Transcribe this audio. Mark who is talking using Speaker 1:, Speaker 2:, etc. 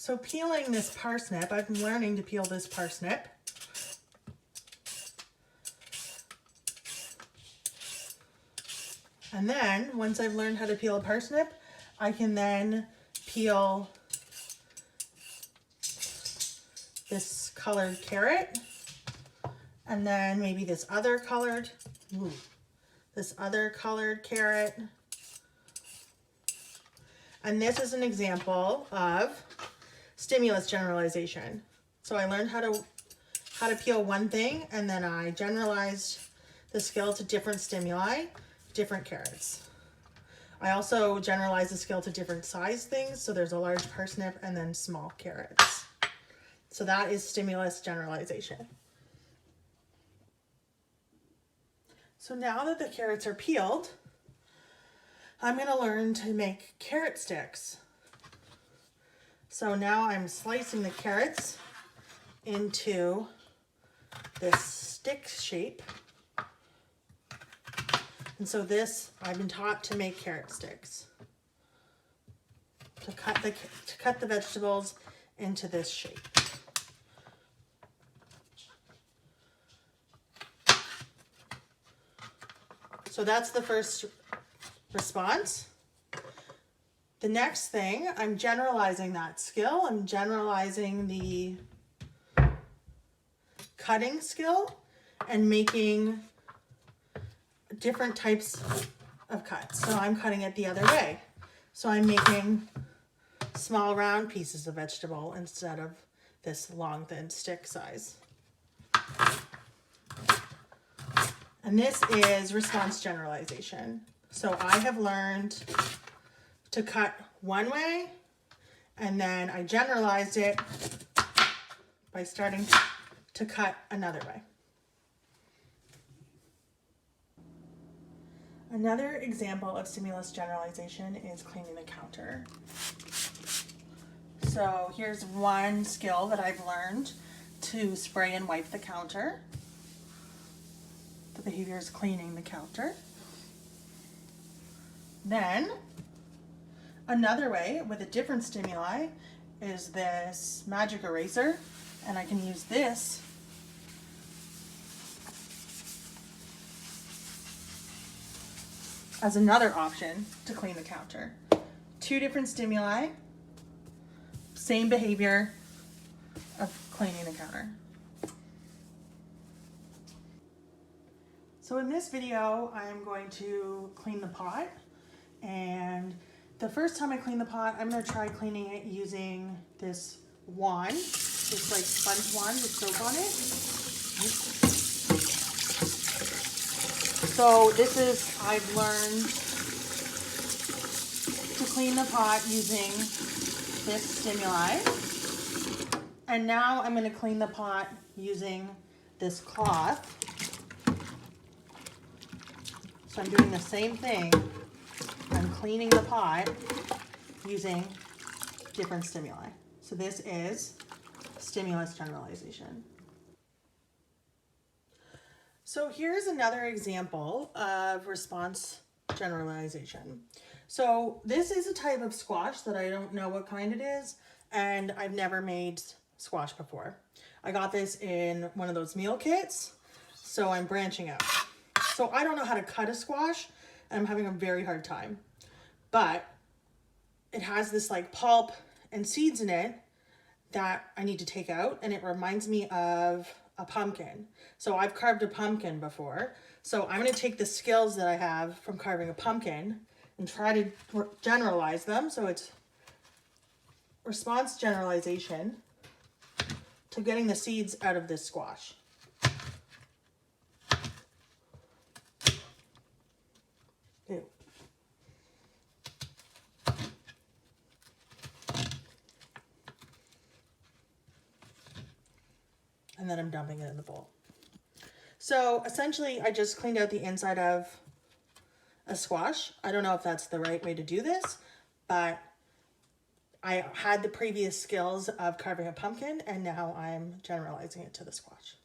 Speaker 1: So peeling this parsnip, I've been learning to peel this parsnip. And then once I've learned how to peel a parsnip, I can then peel this colored carrot, and then maybe this other colored carrot. And this is an example of stimulus generalization. So I learned how to peel one thing, and then I generalized the skill to different stimuli, different carrots. I also generalized the skill to different size things. So there's a large parsnip and then small carrots. So that is stimulus generalization. So now that the carrots are peeled, I'm going to learn to make carrot sticks. So now I'm slicing the carrots into this stick shape. And so this, I've been taught to make carrot sticks. To cut the vegetables into this shape. So that's the first response. The next thing, I'm generalizing that skill. I'm generalizing the cutting skill and making different types of cuts. So I'm cutting it the other way. So I'm making small round pieces of vegetable instead of this long thin stick size. And this is response generalization. So I have learned to cut one way, and then I generalized it by starting to cut another way. Another example of stimulus generalization is cleaning the counter. So here's one skill that I've learned: to spray and wipe the counter. The behavior is cleaning the counter. Then another way with a different stimuli is this magic eraser, and I can use this as another option to clean the counter. Two different stimuli, same behavior of cleaning the counter. So in this video, I'm going to clean the pot, and the first time I clean the pot, I'm going to try cleaning it using this wand, this like sponge wand with soap on it. So this is, I've learned to clean the pot using this stimuli, and now I'm going to clean the pot using this cloth. So I'm doing the same thing. I'm cleaning the pot using different stimuli. So this is stimulus generalization. So here's another example of response generalization. So this is a type of squash that I don't know what kind it is, and I've never made squash before. I got this in one of those meal kits, so I'm branching out. So I don't know how to cut a squash, and I'm having a very hard time. But it has this like pulp and seeds in it that I need to take out, and it reminds me of a pumpkin. So I've carved a pumpkin before. So I'm going to take the skills that I have from carving a pumpkin and try to generalize them. So it's response generalization to getting the seeds out of this squash. Ew. And then I'm dumping it in the bowl. So essentially I just cleaned out the inside of a squash. I don't know if that's the right way to do this, but I had the previous skills of carving a pumpkin, and now I'm generalizing it to the squash.